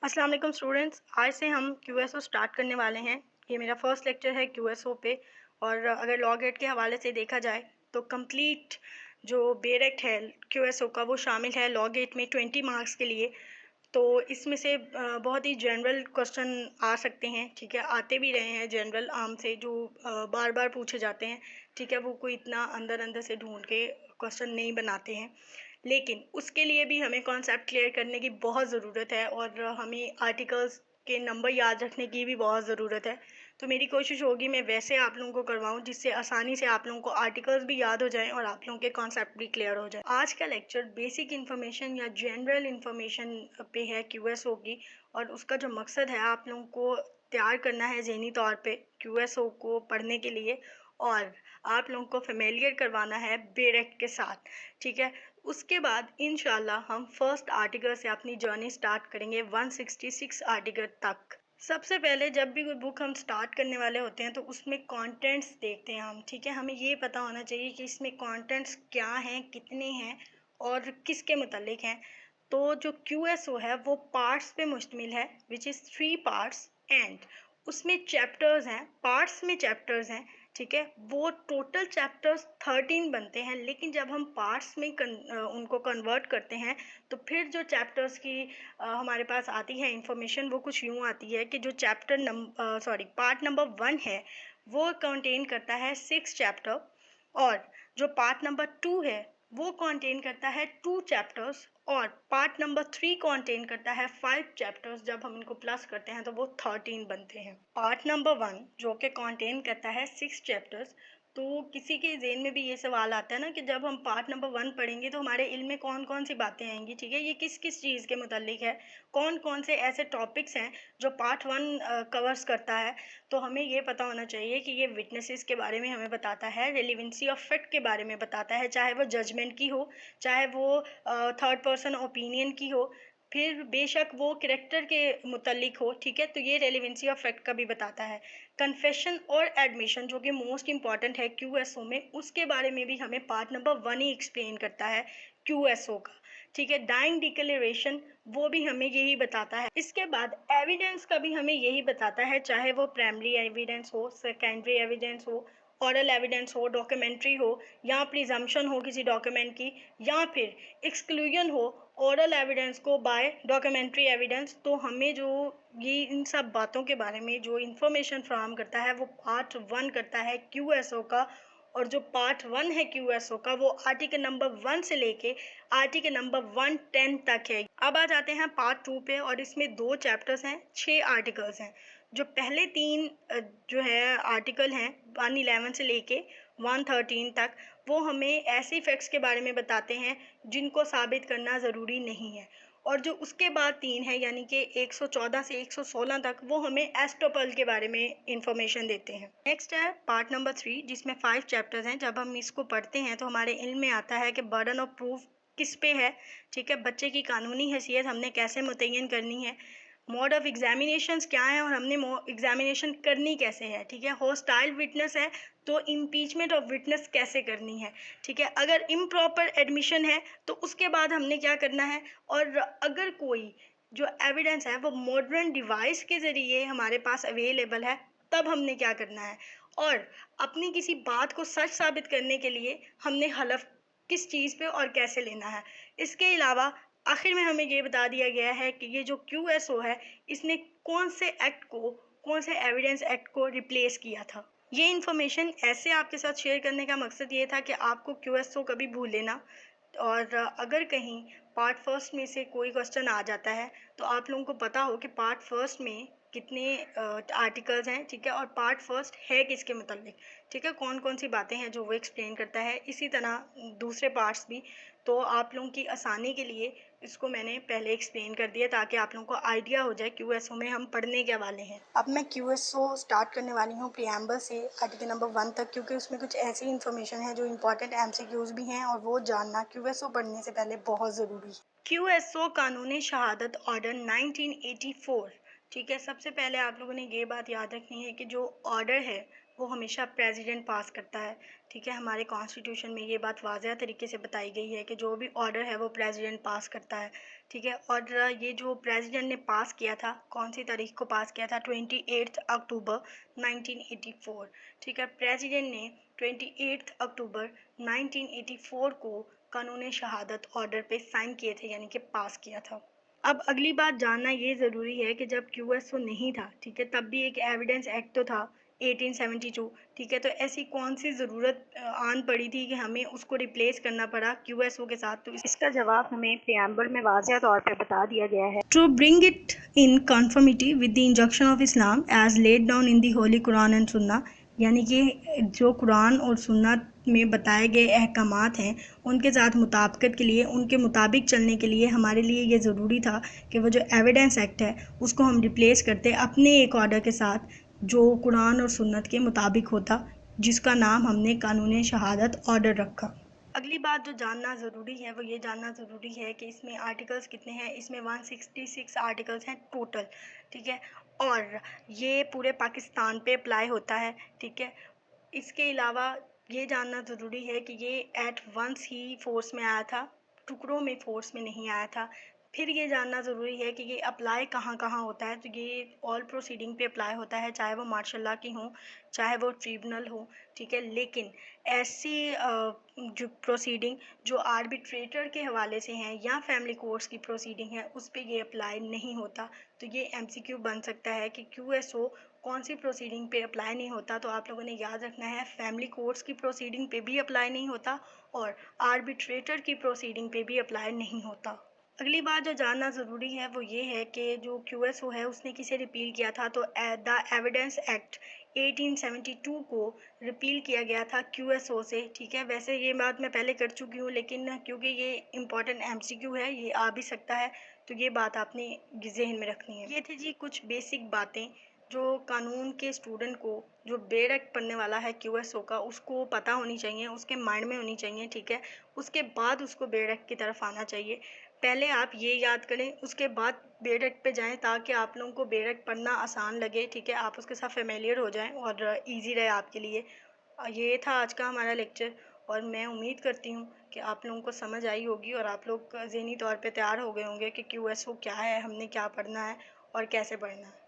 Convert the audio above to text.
अस्सलाम वालेकुम स्टूडेंट्स, आज से हम क्यूएसओ स्टार्ट करने वाले हैं। ये मेरा फर्स्ट लेक्चर है क्यूएसओ पे। और अगर लॉ गेट के हवाले से देखा जाए तो कंप्लीट जो बेरेक्ट है क्यूएसओ का वो शामिल है लॉ गेट में 20 मार्क्स के लिए। तो इसमें से बहुत ही जनरल क्वेश्चन आ सकते हैं, ठीक है, आते भी रहे हैं जनरल आम से जो बार बार पूछे जाते हैं, ठीक है। वो कोई इतना अंदर अंदर से ढूंढ के क्वेश्चन नहीं बनाते हैं, लेकिन उसके लिए भी हमें कॉन्सेप्ट क्लियर करने की बहुत ज़रूरत है और हमें आर्टिकल्स के नंबर याद रखने की भी बहुत ज़रूरत है। तो मेरी कोशिश होगी मैं वैसे आप लोगों को करवाऊँ जिससे आसानी से आप लोगों को आर्टिकल्स भी याद हो जाएं और आप लोगों के कॉन्सेप्ट भी क्लियर हो जाए। आज का लेक्चर बेसिक इन्फॉर्मेशन या जनरल इन्फॉर्मेशन पे है क्यूएसओ की, और उसका जो मकसद है आप लोगों को तैयार करना है ज़हनी तौर पे क्यूएसओ को पढ़ने के लिए, और आप लोगों को फेमिलियर करवाना है बेरेक्ट के साथ, ठीक है। उसके बाद इंशाल्लाह हम फर्स्ट आर्टिकल से अपनी जर्नी स्टार्ट करेंगे 166 आर्टिकल तक। सबसे पहले जब भी कोई बुक हम स्टार्ट करने वाले होते हैं तो उसमें कंटेंट्स देखते हैं हम, ठीक है। हमें ये पता होना चाहिए कि इसमें कंटेंट्स क्या हैं, कितने हैं और किसके मुतालिक हैं। तो जो क्यूएसओ है वो पार्ट्स पे मुश्तमिल है, विच इज़ 3 पार्ट्स, एंड उसमें चैप्टर्स हैं, पार्ट्स में चैप्टर्स हैं, ठीक है। वो टोटल चैप्टर्स 13 बनते हैं, लेकिन जब हम पार्ट्स में उनको कन्वर्ट करते हैं तो फिर जो चैप्टर्स की हमारे पास आती है इंफॉर्मेशन वो कुछ यूँ आती है कि जो पार्ट नंबर 1 है वो कंटेन करता है 6 चैप्टर, और जो पार्ट नंबर 2 है वो कंटेन करता है 2 चैप्टर्स, और पार्ट नंबर 3 कंटेन करता है 5 चैप्टर्स। जब हम इनको प्लस करते हैं तो वो 13 बनते हैं। पार्ट नंबर 1 जो कि कंटेन करता है 6 चैप्टर्स, तो किसी के ज़हन में भी ये सवाल आता है ना कि जब हम पार्ट नंबर 1 पढ़ेंगे तो हमारे इल्म में कौन कौन सी बातें आएंगी, ठीक है, ये किस किस चीज़ के मुतालिक है, कौन कौन से ऐसे टॉपिक्स हैं जो पार्ट 1 कवर्स करता है। तो हमें ये पता होना चाहिए कि ये विटनेसेस के बारे में हमें बताता है, रेलिवेंसी ऑफ फैक्ट के बारे में बताता है, चाहे वो जजमेंट की हो, चाहे वो थर्ड पर्सन ओपिनियन की हो, फिर बेशक वो करेक्टर के मुतल्लिक हो, ठीक है। तो ये रेलिवेंसी ऑफ फैक्ट का भी बताता है। कन्फेशन और एडमिशन जो कि मोस्ट इंपॉर्टेंट है क्यूएसओ में, उसके बारे में भी हमें पार्ट नंबर 1 ही एक्सप्लेन करता है क्यूएसओ का, ठीक है। डाइंग डिक्लेरेशन वो भी हमें यही बताता है। इसके बाद एविडेंस का भी हमें यही बताता है, चाहे वो प्राइमरी एविडेंस हो, सेकेंडरी एविडेंस हो, ऑरल एविडेंस हो, डॉक्यूमेंट्री हो, या प्रिजम्पशन हो किसी डॉक्यूमेंट की, या फिर एक्सक्लूजन हो ऑरल एविडेंस को बाय डॉक्यूमेंट्री एविडेंस। तो हमें जो ये इन सब बातों के बारे में जो इंफॉर्मेशन फ्राहम करता है वो पार्ट 1 करता है क्यूएसओ का। और जो पार्ट 1 है क्यूएसओ का वो आर्टिकल नंबर 1 से लेके आर्टिकल नंबर 110 तक है। अब आ जाते हैं पार्ट 2 पे, और इसमें 2 चैप्टर्स हैं, 6 आर्टिकल्स हैं। जो पहले 3 जो है आर्टिकल हैं 111 से लेके 113 तक, वो हमें ऐसे फैक्ट्स के बारे में बताते हैं जिनको साबित करना ज़रूरी नहीं है। और जो उसके बाद 3 है यानी कि 114 से 116 तक, वो हमें एस्टोपल के बारे में इंफॉर्मेशन देते हैं। नेक्स्ट है पार्ट नंबर 3 जिसमें 5 चैप्टर्स हैं। जब हम इसको पढ़ते हैं तो हमारे इल्म में आता है कि बर्डन ऑफ प्रूफ किस पे है, ठीक है। बच्चे की कानूनी हैसियत हमने कैसे मुतय्यन करनी है, मोड ऑफ एग्जामिनेशंस क्या है और हमने एग्जामिनेशन करनी कैसे है, ठीक है। हॉस्टाइल विटनेस है तो इम्पीचमेंट ऑफ विटनेस कैसे करनी है, ठीक है। अगर इम्प्रॉपर एडमिशन है तो उसके बाद हमने क्या करना है, और अगर कोई जो एविडेंस है वो मॉडर्न डिवाइस के ज़रिए हमारे पास अवेलेबल है तब हमने क्या करना है, और अपनी किसी बात को सच साबित करने के लिए हमने हलफ किस चीज़ पे और कैसे लेना है। इसके अलावा आखिर में हमें ये बता दिया गया है कि ये जो क्यूएसओ है इसने कौन से एक्ट को, कौन से एविडेंस एक्ट को रिप्लेस किया था। ये इन्फॉर्मेशन ऐसे आपके साथ शेयर करने का मकसद ये था कि आपको क्यूएसओ कभी भूल लेना, और अगर कहीं पार्ट फर्स्ट में से कोई क्वेश्चन आ जाता है तो आप लोगों को पता हो कि पार्ट फर्स्ट में कितने आर्टिकल्स हैं, ठीक है, और पार्ट फर्स्ट है किसके मुतालिक, ठीक है, कौन कौन सी बातें हैं जो वो एक्सप्लेन करता है। इसी तरह दूसरे पार्ट्स भी। तो आप लोगों की आसानी के लिए इसको मैंने पहले एक्सप्लेन कर दिया ताकि आप लोगों को आइडिया हो जाए क्यूएसओ में हम पढ़ने के वाले हैं। अब मैं क्यूएसओ स्टार्ट करने वाली हूँ प्रियम्बल से आर्टिकल नंबर 1 तक, क्योंकि उसमें कुछ ऐसी इन्फॉर्मेशन है जो इंपॉर्टेंट एमसीक्यूज भी हैं और वो जानना क्यूएसओ पढ़ने से पहले बहुत ज़रूरी है। क्यूएसओ कानूनी शहादत ऑर्डर 1984, ठीक है। सबसे पहले आप लोगों ने ये बात याद रखनी है कि जो ऑर्डर है वो हमेशा प्रेसिडेंट पास करता है। ठीक है, हमारे कॉन्स्टिट्यूशन में ये बात वाज़ह तरीके से बताई गई है कि जो भी ऑर्डर है वो प्रेसिडेंट पास करता है। ठीक है, और ये जो प्रेसिडेंट ने पास किया था, कौन सी तारीख को पास किया था? 28 अक्टूबर 1984। ठीक है, प्रेसिडेंट ने 28 अक्टूबर 1984 को कानून शहादत ऑर्डर पे साइन किए थे, यानी कि पास किया था। अब अगली बात जानना ये ज़रूरी है कि जब क्यूएसओ नहीं था, ठीक है, तब भी एक एविडेंस एक्ट तो था 1872। ठीक है, तो ऐसी कौन सी ज़रूरत आन पड़ी थी कि हमें उसको रिप्लेस करना पड़ा क्यूएसओ के साथ? तो इसका जवाब हमें प्रियम्बल में वाज़ह तौर पे बता दिया गया है। To bring it in conformity with the injunction of Islam as laid down in the holy Quran and Sunnah, यानी कि जो कुरान और सुन्नत में बताए गए अहकामात हैं उनके साथ मुताबिकत के लिए, उनके मुताबिक चलने के लिए हमारे लिए ये ज़रूरी था कि वो जो एविडेंस एक्ट है उसको हम रिप्लेस करते अपने एक ऑर्डर के साथ जो कुरान और सुन्नत के मुताबिक होता, जिसका नाम हमने कानून शहादत ऑर्डर रखा। अगली बात जो जानना ज़रूरी है वो ये जानना ज़रूरी है कि इसमें आर्टिकल्स कितने हैं। इसमें 166 आर्टिकल्स हैं टोटल। ठीक है, और ये पूरे पाकिस्तान पे अप्लाई होता है। ठीक है, इसके अलावा ये जानना ज़रूरी है कि ये एट वंस ही फोर्स में आया था, टुकड़ों में फोर्स में नहीं आया था। फिर ये जानना ज़रूरी है कि ये अप्लाई कहाँ कहाँ होता है। तो ये ऑल प्रोसीडिंग पे अप्लाई होता है, चाहे वो मार्शल लॉ की हो, चाहे वो ट्रिब्यूनल हो। ठीक है, लेकिन ऐसी जो प्रोसीडिंग जो आर्बिट्रेटर के हवाले से हैं या फैमिली कोर्ट्स की प्रोसीडिंग है उस पर ये अप्लाई नहीं होता। तो ये एमसीक्यू बन सकता है कि क्यूएसओ कौन सी प्रोसीडिंग पे अप्लाई नहीं होता। तो आप लोगों ने याद रखना है, फैमिली कोर्ट्स की प्रोसीडिंग पे भी अप्लाई नहीं होता और आर्बिट्रेटर की प्रोसीडिंग पे भी अप्लाई नहीं होता। अगली बात जो जानना ज़रूरी है वो ये है कि जो क्यूएसओ है उसने किसे रिपील किया था? तो द एविडेंस एक्ट 1872 को रिपील किया गया था क्यूएसओ से। ठीक है, वैसे ये बात मैं पहले कर चुकी हूँ, लेकिन क्योंकि ये इम्पॉर्टेंट एमसीक्यू है, ये आ भी सकता है, तो ये बात आपने जहन में रखनी है। ये थी जी कुछ बेसिक बातें जो कानून के स्टूडेंट को, जो बेड एक्ट पढ़ने वाला है क्यूएसओ का, उसको पता होनी चाहिए, उसके माइंड में होनी चाहिए। ठीक है, उसके बाद उसको बेड एक्ट की तरफ आना चाहिए। पहले आप ये याद करें, उसके बाद बेड एक्ट पे जाएं, ताकि आप लोगों को बेड एक्ट पढ़ना आसान लगे। ठीक है, आप उसके साथ फेमिलियर हो जाएं और इजी रहे आपके लिए। ये था आज का हमारा लेक्चर और मैं उम्मीद करती हूँ कि आप लोगों को समझ आई होगी और आप लोग ज़हनी तौर पे तैयार हो गए होंगे कि क्यूएसओ क्या है, हमने क्या पढ़ना है और कैसे पढ़ना है।